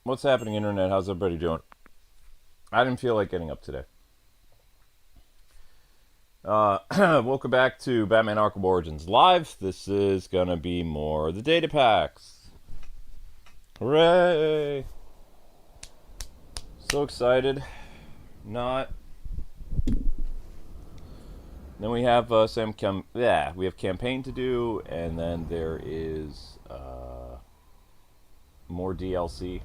What's happening, Internet? How's everybody doing? I didn't feel like getting up today. Welcome back to Batman Arkham Origins Live. This is gonna be more the data packs. Hooray! So excited. Not. Then we have we have campaign to do, and then there is more DLC.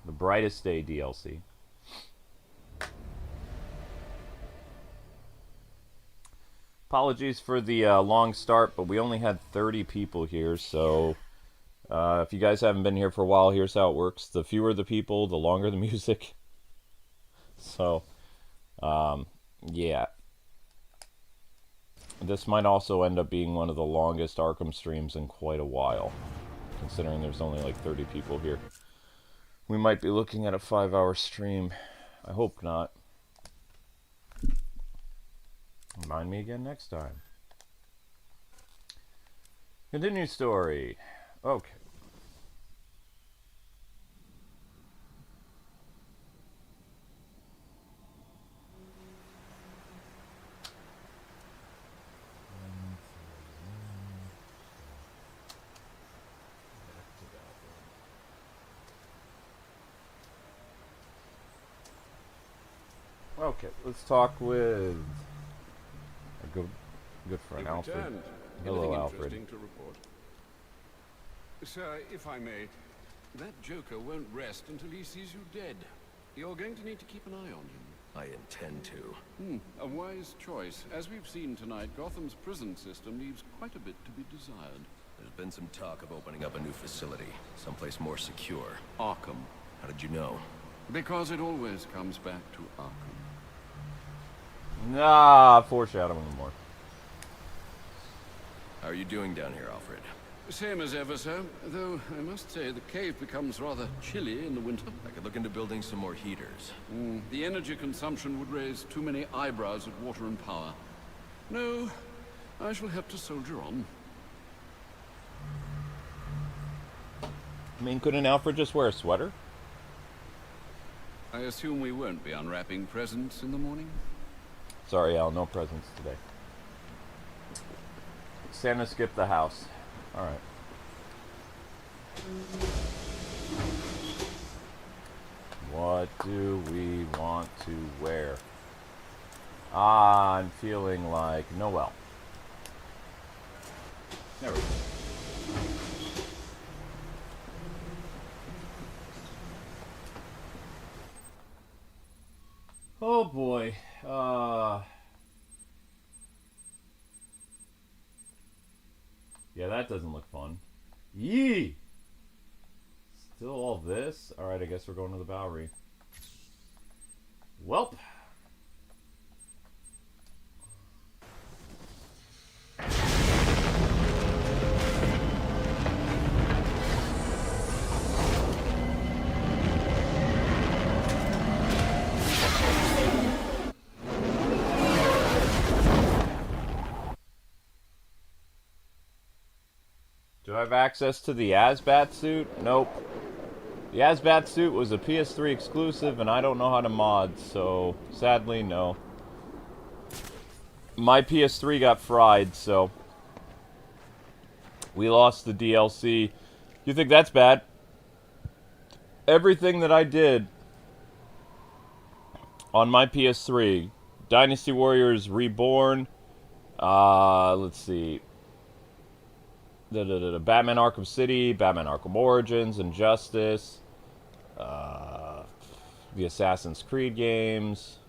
The Brightest Day DLC. Apologies for the long start, but we only had 30 people here, so if you guys haven't been here for a while, here's how it works. The fewer the people, the longer the music. So, yeah. This might also end up being one of the longest Arkham streams in quite a while, considering there's only like 30 people here. We might be looking at a 5-hour stream. I hope not. Remind me again next time. Continue story. Okay. Okay, let's talk with a good friend, Alfred. Hello, Alfred. To report. Sir, if I may, that Joker won't rest until he sees you dead. You're going to need to keep an eye on him. I intend to. A wise choice. As we've seen tonight, Gotham's prison system leaves quite a bit to be desired. There's been some talk of opening up a new facility, someplace more secure. Arkham. How did you know? Because it always comes back to Arkham. Nah, foreshadowing more. How are you doing down here, Alfred? Same as ever, sir. Though, I must say, the cave becomes rather chilly in the winter. I could look into building some more heaters. The energy consumption would raise too many eyebrows at water and power. No, I shall have to soldier on. I mean, couldn't Alfred just wear a sweater? I assume we won't be unwrapping presents in the morning? Sorry, Al, no presents today. Santa skipped the house. Alright. What do we want to wear? I'm feeling like Noel. There we go. Oh boy. Yeah, that doesn't look fun. Yee! Still all this? Alright, I guess we're going to the Bowery. Welp. Do I have access to the Asbat suit? Nope. The Asbat suit was a PS3 exclusive, and I don't know how to mod, so sadly, no. My PS3 got fried, so we lost the DLC. You think that's bad? Everything that I did on my PS3, Dynasty Warriors Reborn, let's see, Batman Arkham City, Batman Arkham Origins, Injustice, the Assassin's Creed games,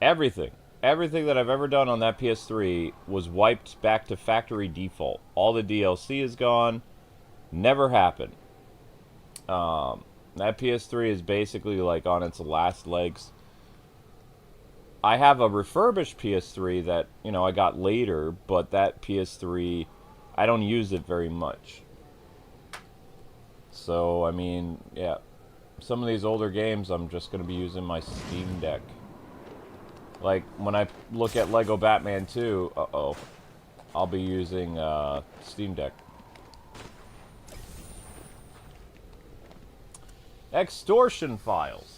everything that I've ever done on that PS3 was wiped back to factory default. All the DLC is gone. Never happened. That PS3 is basically like on its last legs. I have a refurbished PS3 that, you know, I got later, but that PS3, I don't use it very much. So, I mean, yeah. Some of these older games, I'm just going to be using my Steam Deck. Like, when I look at Lego Batman 2, I'll be using Steam Deck. Extortion files.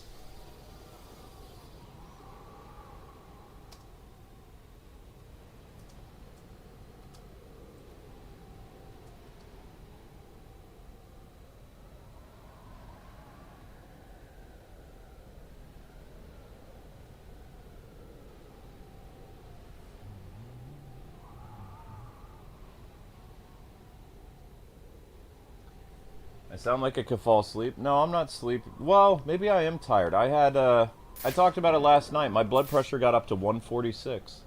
I sound like I could fall asleep. No, I'm not sleeping. Well, maybe I am tired. I talked about it last night. My blood pressure got up to 146.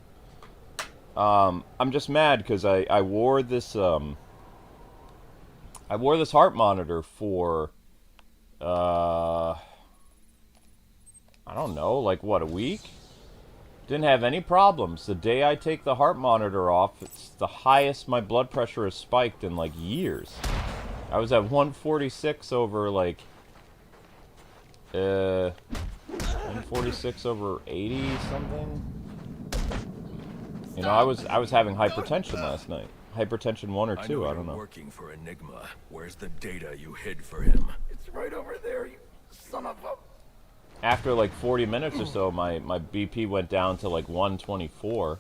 I'm just mad because I wore this, I wore this heart monitor for, I don't know, like what, a week? Didn't have any problems. The day I take the heart monitor off, it's the highest my blood pressure has spiked in like years. I was at 146 over like 146 over 80 something. You know, I was having hypertension last night. Hypertension 1 or 2, I don't know. Working for Enigma. Where's the data you hid for him? It's right over there, you son of a... After like 40 minutes or so, my BP went down to like 124.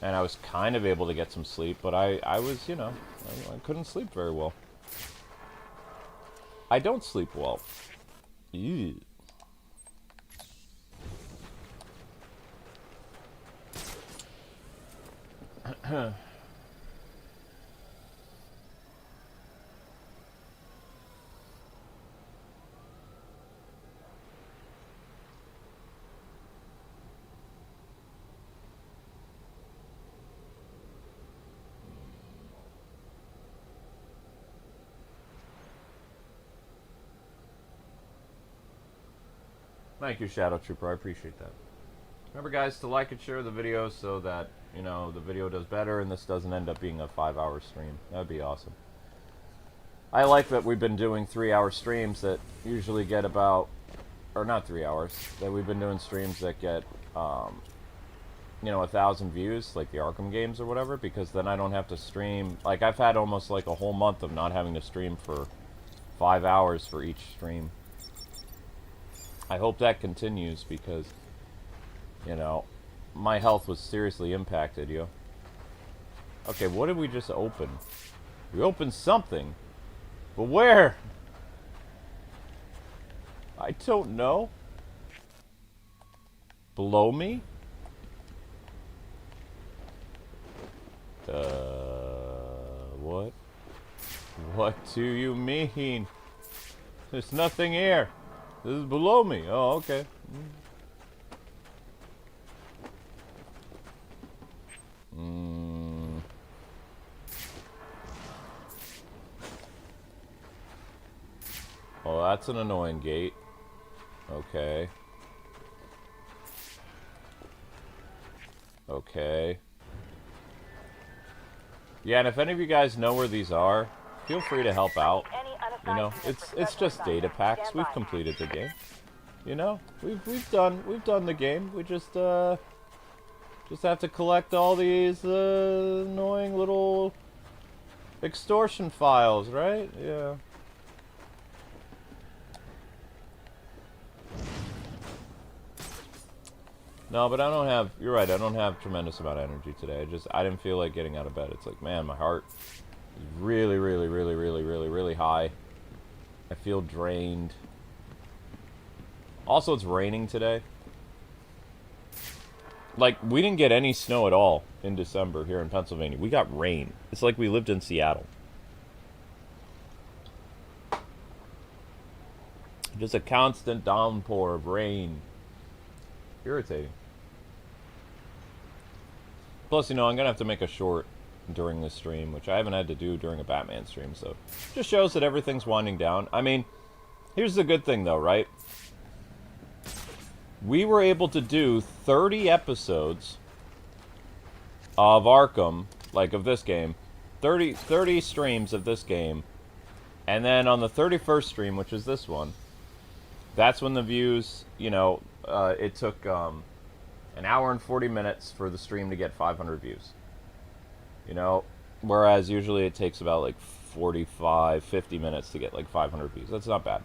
And I was kind of able to get some sleep, but I was, you know, I couldn't sleep very well. I don't sleep well. Ew. Thank you, Shadow Trooper. I appreciate that. Remember, guys, to like and share the video so that, you know, the video does better and this doesn't end up being a 5-hour stream. That would be awesome. I like that we've been doing 3-hour streams that usually get about, or not 3 hours, that we've been doing streams that get, you know, 1,000 views, like the Arkham games or whatever, because then I don't have to stream. Like, I've had almost like a whole month of not having to stream for 5 hours for each stream. I hope that continues because, you know, my health was seriously impacted, yo. Okay, what did we just open? We opened something. But where? I don't know. Below me? What? What do you mean? There's nothing here. This is below me. Oh, okay. Oh, that's an annoying gate. Okay. Okay. Yeah, and if any of you guys know where these are, feel free to help out. You know, it's just data packs. We've completed the game. You know, we've done the game. We just have to collect all these annoying little extortion files, right? Yeah. No, but I don't have, you're right, I don't have tremendous amount of energy today. I didn't feel like getting out of bed. It's like, man, my heart is really high. I feel drained. Also, it's raining today. Like, we didn't get any snow at all in December here in Pennsylvania. We got rain. It's like we lived in Seattle. Just a constant downpour of rain. Irritating. Plus, you know, I'm going to have to make a short during this stream, which I haven't had to do during a Batman stream, so just shows that everything's winding down. I mean, here's the good thing, though, right? We were able to do 30 episodes of Arkham, like of this game, 30 streams of this game, and then on the 31st stream, which is this one, that's when the views, you know, it took an hour and 40 minutes for the stream to get 500 views. You know, whereas usually it takes about like 45, 50 minutes to get like 500 views. That's not bad.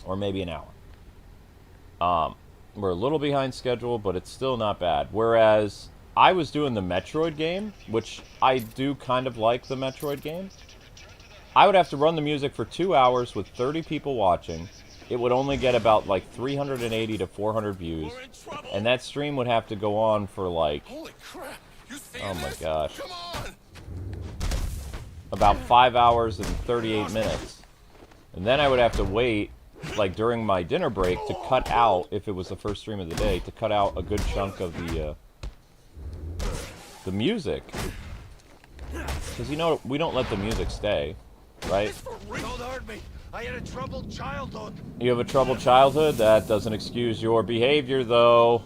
or maybe an hour. We're a little behind schedule, but it's still not bad. Whereas I was doing the Metroid game, which I do kind of like the Metroid game. I would have to run the music for 2 hours with 30 people watching. It would only get about like 380 to 400 views. And that stream would have to go on for like, Holy crap! You oh my gosh, Come on! about 5 hours and 38 minutes. And then I would have to wait, like during my dinner break, to cut out, if it was the first stream of the day, to cut out a good chunk of the music. Because, you know, we don't let the music stay, right? Don't hurt me. I had a troubled childhood. You have a troubled childhood? That doesn't excuse your behavior, though.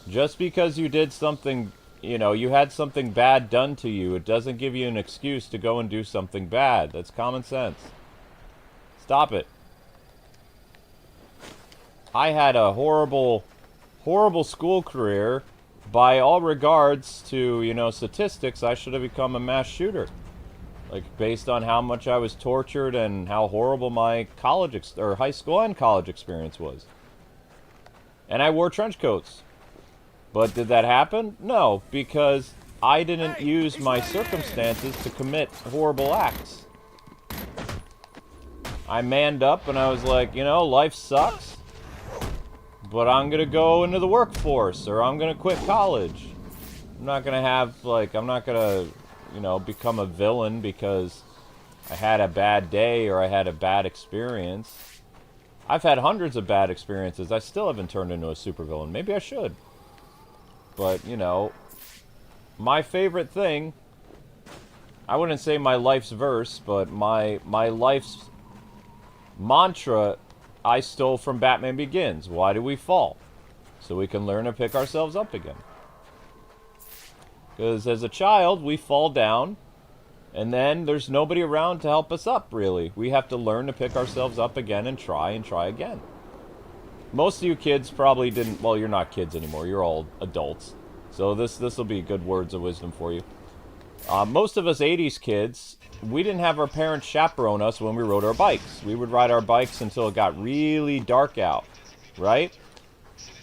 Just because you did something, you know, you had something bad done to you, it doesn't give you an excuse to go and do something bad. That's common sense. Stop it. I had a horrible, horrible school career. By all regards to, you know, statistics, I should have become a mass shooter. Like, based on how much I was tortured and how horrible my college or high school and college experience was. And I wore trench coats. But did that happen? No, because I didn't use my circumstances to commit horrible acts. I manned up and I was like, you know, life sucks, but I'm gonna go into the workforce, or I'm gonna quit college. I'm not gonna have, like, I'm not gonna, you know, become a villain because I had a bad day or I had a bad experience. I've had hundreds of bad experiences. I still haven't turned into a supervillain. Maybe I should. But, you know, my favorite thing, I wouldn't say my life's verse, but my life's mantra I stole from Batman Begins. Why do we fall? So we can learn to pick ourselves up again. Because as a child, we fall down, and then there's nobody around to help us up, really. We have to learn to pick ourselves up again and try again. Most of you kids probably didn't, well, you're not kids anymore, you're all adults. So this will be good words of wisdom for you. Most of us 80s kids, we didn't have our parents chaperone us when we rode our bikes. We would ride our bikes until it got really dark out, right?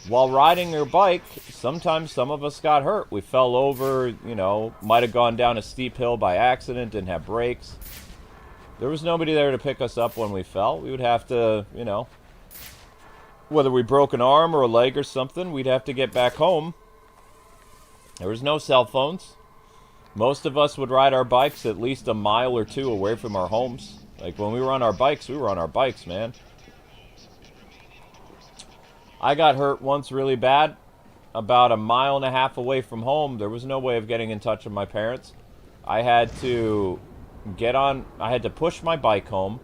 While riding your bike, sometimes some of us got hurt. We fell over, you know, might have gone down a steep hill by accident, didn't have brakes. There was nobody there to pick us up when we fell. We would have to, you know, whether we broke an arm or a leg or something, we'd have to get back home. There was no cell phones. Most of us would ride our bikes at least a mile or two away from our homes. Like, when we were on our bikes, we were on our bikes, man. I got hurt once really bad, about a mile and a half away from home. There was no way of getting in touch with my parents. I had to push my bike home,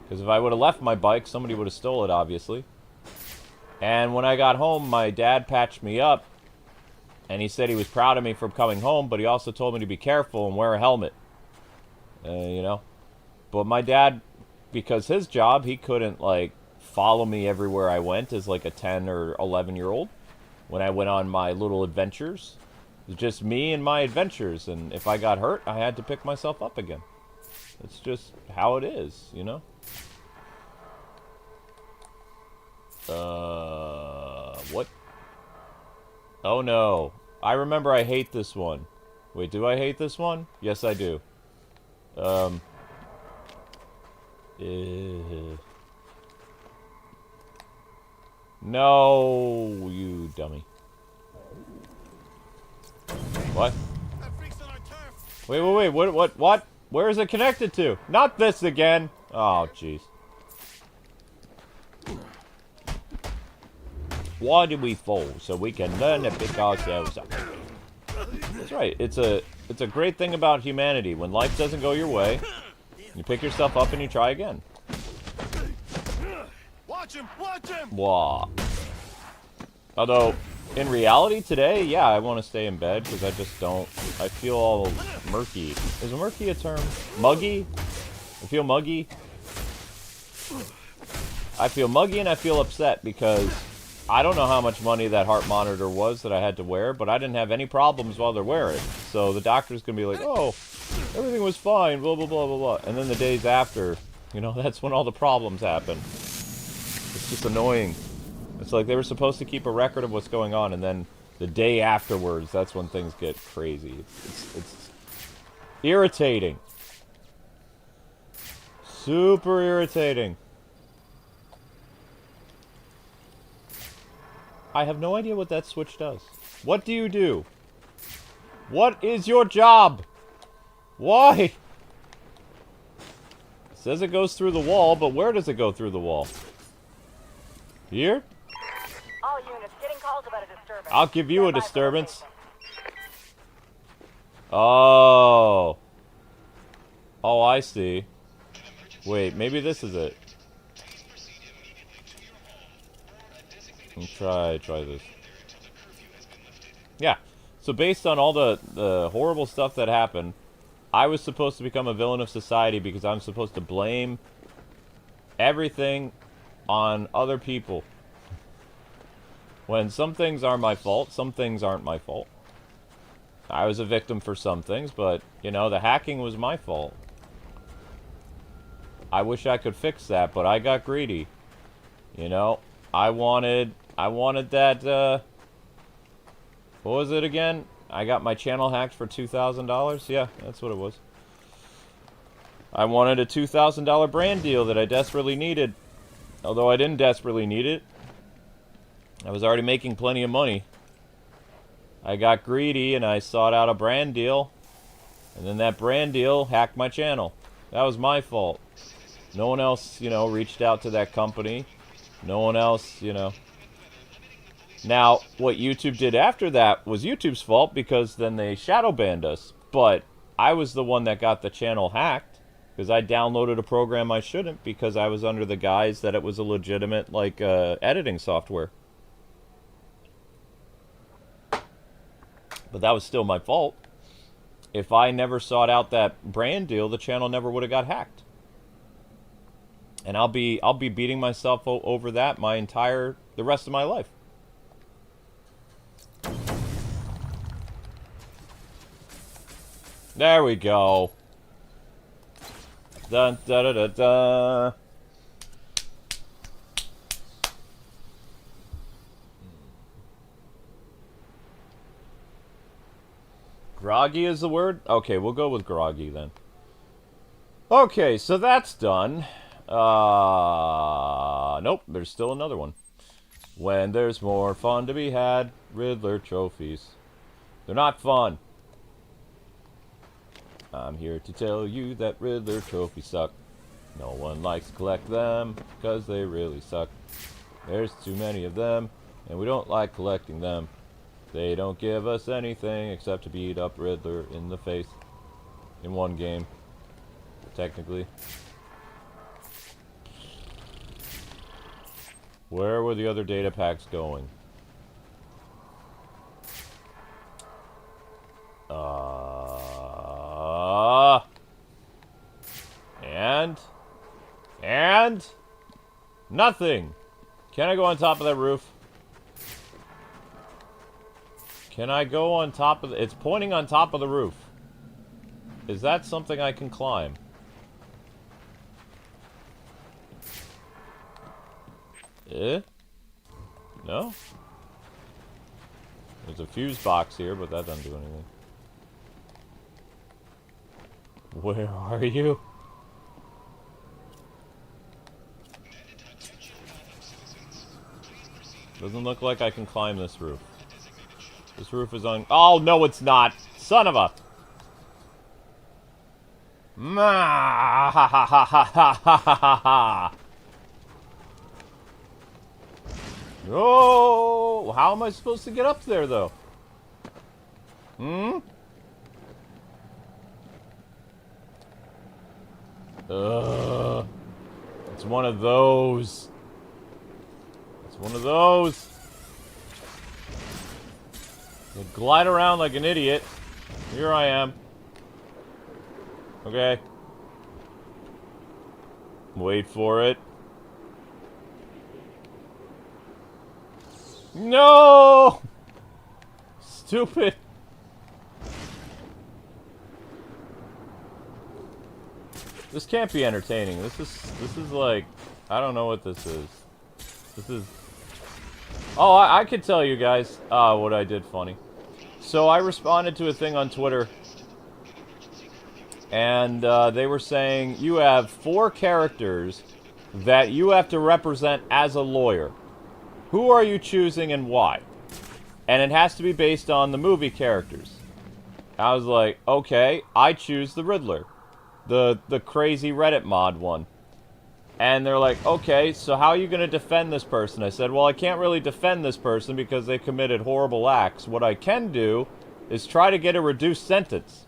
because if I would have left my bike, somebody would have stole it, obviously. And when I got home, my dad patched me up, and he said he was proud of me for coming home, but he also told me to be careful and wear a helmet. You know? But my dad, because his job, he couldn't, like, follow me everywhere I went as, like, a 10 or 11-year-old. When I went on my little adventures. It was just me and my adventures, and if I got hurt, I had to pick myself up again. It's just how it is, you know? What? Oh no. I remember I hate this one. Wait, do I hate this one? Yes, I do. No, you dummy. What? Wait, what? Where is it connected to? Not this again! Oh, jeez. Why do we fall? So we can learn to pick ourselves up. That's right. It's a great thing about humanity. When life doesn't go your way, you pick yourself up and you try again. Watch him! Watch him! Wah. Although, in reality today, yeah, I want to stay in bed because I just don't. I feel all murky. Is murky a term? Muggy? I feel muggy. I feel muggy and I feel upset because I don't know how much money that heart monitor was that I had to wear, but I didn't have any problems while they're wearing it. So the doctor's going to be like, oh, everything was fine, blah, blah, blah, blah, blah. And then the days after, you know, that's when all the problems happen. just annoying. It's like they were supposed to keep a record of what's going on, and then the day afterwards, that's when things get crazy. It's irritating. Super irritating. I have no idea what that switch does. What do you do? What is your job? Why? It says it goes through the wall, but where does it go through the wall? Here? All units getting calls about a disturbance. I'll give you a Stand by for disturbance. location. Oh. Oh, I see. Wait, maybe this is it. Try this. Yeah. So based on all the horrible stuff that happened, I was supposed to become a villain of society because I'm supposed to blame everything on other people. When some things are my fault, some things aren't my fault. I was a victim for some things, but, you know, the hacking was my fault. I wish I could fix that, but I got greedy. You know, I wanted that, what was it again? I got my channel hacked for $2,000? Yeah, that's what it was. I wanted a $2,000 brand deal that I desperately needed. Although I didn't desperately need it. I was already making plenty of money. I got greedy and I sought out a brand deal. And then that brand deal hacked my channel. That was my fault. No one else, you know, reached out to that company. No one else, you know. Now, what YouTube did after that was YouTube's fault because then they shadow banned us. But I was the one that got the channel hacked because I downloaded a program I shouldn't because I was under the guise that it was a legitimate, like, editing software. But that was still my fault. If I never sought out that brand deal, the channel never would have got hacked. And I'll be beating myself over that the rest of my life. There we go. Dun da da da da. Groggy is the word? Okay, we'll go with groggy then. Okay, so that's done. Nope, there's still another one. When there's more fun to be had, Riddler trophies. They're not fun. I'm here to tell you that Riddler trophies suck. No one likes to collect them, because they really suck. There's too many of them, and we don't like collecting them. They don't give us anything except to beat up Riddler in the face. In one game. Technically. Where were the other data packs going? And nothing. Can I go on top of that roof? Can I go on top of the... It's pointing on top of the roof. Is that something I can climb? No? There's a fuse box here, but that doesn't do anything. Where are you? Doesn't look like I can climb this roof. This roof is on... Oh, no, it's not! Son of a... Ma ha ha ha ha ha ha ha ha. Oh, how am I supposed to get up there, though? Hmm? It's one of those. It's one of those. You glide around like an idiot. Here I am. Okay. Wait for it. No! Stupid. This can't be entertaining. This is like, I don't know what this is. This is... Oh, I could tell you guys what I did funny. So I responded to a thing on Twitter, and they were saying, you have 4 characters that you have to represent as a lawyer. Who are you choosing and why? And it has to be based on the movie characters. I was like, okay, I choose the Riddler. The crazy Reddit mod one. And they're like, okay, so how are you going to defend this person? I said, well, I can't really defend this person because they committed horrible acts. What I can do is try to get a reduced sentence.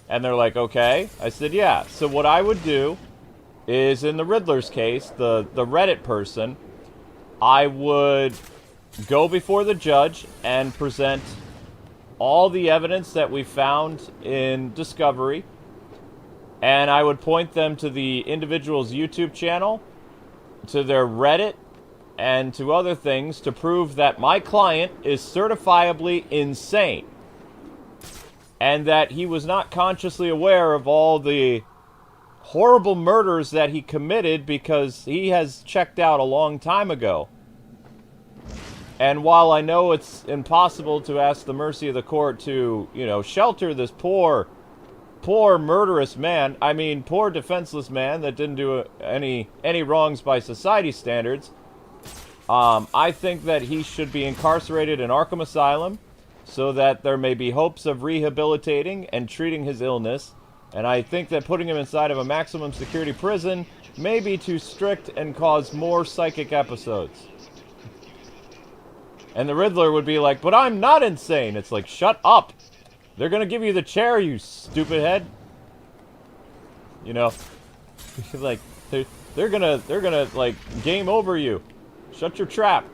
And they're like, okay. I said, yeah. So what I would do is, in the Riddler's case, the Reddit person, I would go before the judge and present all the evidence that we found in Discovery. And I would point them to the individual's YouTube channel, to their Reddit, and to other things to prove that my client is certifiably insane. And that he was not consciously aware of all the horrible murders that he committed because he has checked out a long time ago. And while I know it's impossible to ask the mercy of the court to, you know, shelter this poor murderous man, I mean, poor defenseless man that didn't do any wrongs by society standards, I think that he should be incarcerated in Arkham Asylum so that there may be hopes of rehabilitating and treating his illness. And I think that putting him inside of a maximum security prison may be too strict and cause more psychic episodes. And the Riddler would be like, but I'm not insane. It's like, shut up. They're gonna give you the chair, you stupid head. You know, like they're gonna like game over you. Shut your trap.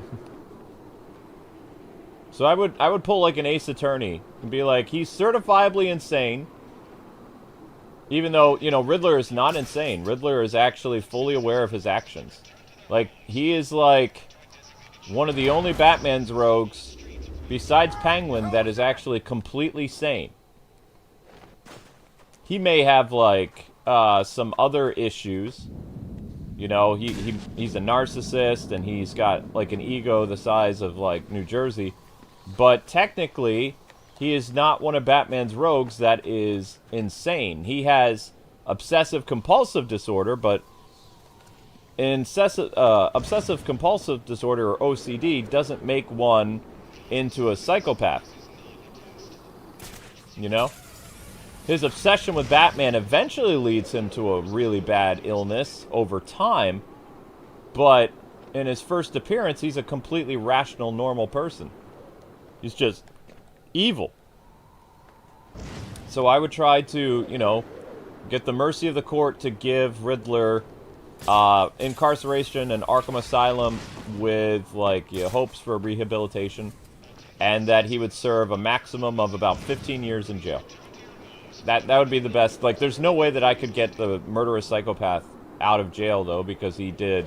So I would pull like an Ace Attorney and be like, he's certifiably insane. Even though, you know, Riddler is not insane. Riddler is actually fully aware of his actions. Like, he is like one of the only Batman's rogues besides Penguin that is actually completely sane. He may have like some other issues. You know, he's a narcissist and he's got like an ego the size of like New Jersey. But technically, he is not one of Batman's rogues that is insane. He has obsessive-compulsive disorder, but obsessive-compulsive disorder, or OCD, doesn't make one into a psychopath. You know? His obsession with Batman eventually leads him to a really bad illness over time, but in his first appearance, he's a completely rational, normal person. He's just evil. So I would try to, you know, get the mercy of the court to give Riddler incarceration in Arkham Asylum with, like, hopes for rehabilitation, and that he would serve a maximum of about 15 years in jail. That would be the best. Like, there's no way that I could get the murderous psychopath out of jail, though, because he did,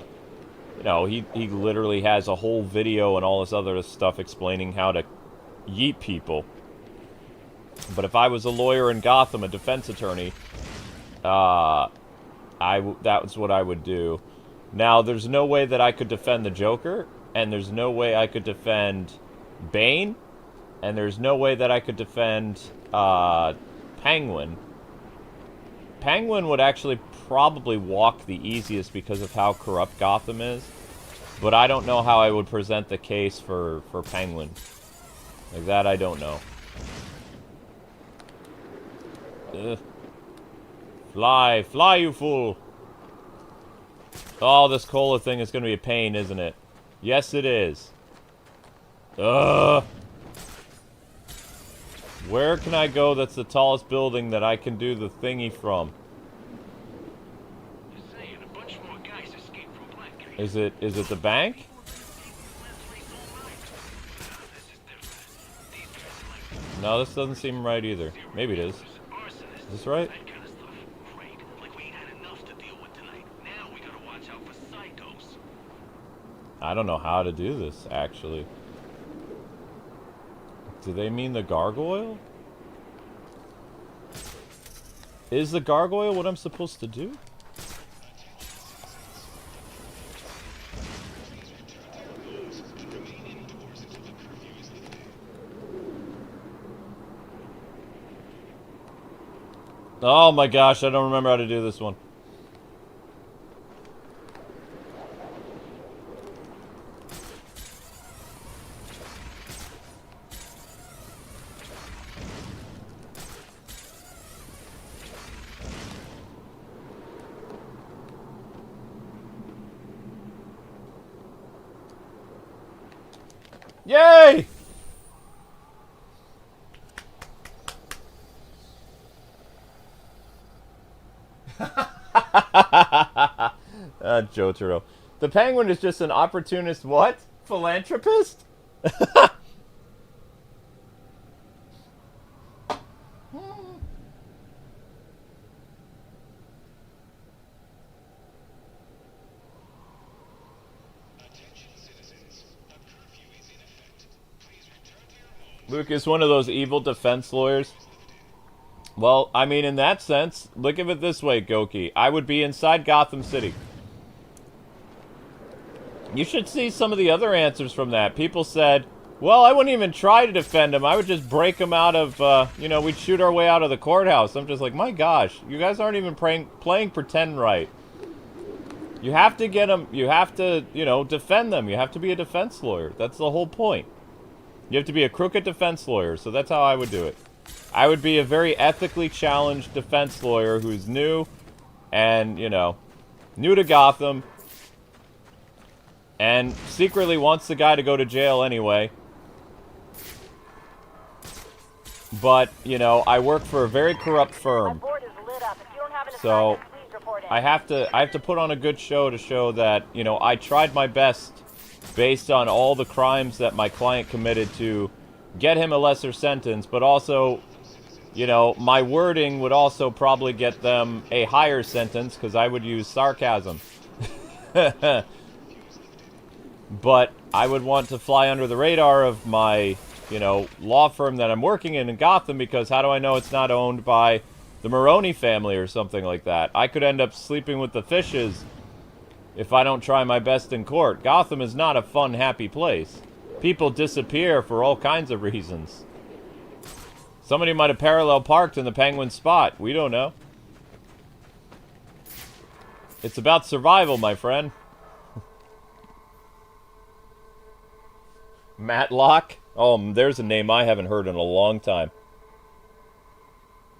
you know, he literally has a whole video and all this other stuff explaining how to yeet people. But if I was a lawyer in Gotham, a defense attorney, that was what I would do. Now, there's no way that I could defend the Joker, and there's no way I could defend Bane, and there's no way that I could defend Penguin. Penguin would actually probably walk the easiest because of how corrupt Gotham is, but I don't know how I would present the case for Penguin. Like that, I don't know. Ugh. Fly, fly, you fool! Oh, this cola thing is going to be a pain, isn't it? Yes, it is. Ugh! Where can I go that's the tallest building that I can do the thingy from? Is it the bank? No, this doesn't seem right either. Maybe it is. Is this right? I don't know how to do this, actually. Do they mean the gargoyle? Is the gargoyle what I'm supposed to do? Oh my gosh, I don't remember how to do this one. Yay! Jotaro. The Penguin is just an opportunist what? Philanthropist? Luke is one of those evil defense lawyers. Well, I mean, in that sense, look at it this way, Goki. I would be inside Gotham City. You should see some of the other answers from that. People said, well, I wouldn't even try to defend him. I would just break him out of, you know, we'd shoot our way out of the courthouse. I'm just like, my gosh, you guys aren't even playing pretend right. You have to get them, you have to, you know, defend them. You have to be a defense lawyer. That's the whole point. You have to be a crooked defense lawyer, so that's how I would do it. I would be a very ethically challenged defense lawyer who's new and, you know, new to Gotham and secretly wants the guy to go to jail anyway. But, you know, I work for a very corrupt firm. Board is lit up. If you don't have an So assignment, please report in. I have to put on a good show to show that, you know, I tried my best based on all the crimes that my client committed to get him a lesser sentence, but also, you know, my wording would also probably get them a higher sentence because I would use sarcasm. But I would want to fly under the radar of my, you know, law firm that I'm working in Gotham, because how do I know it's not owned by the Maroney family or something like that? I could end up sleeping with the fishes if I don't try my best in court. Gotham is not a fun, happy place. People disappear for all kinds of reasons. Somebody might have parallel parked in the Penguin spot. We don't know. It's about survival, my friend. Matlock? Oh, there's a name I haven't heard in a long time.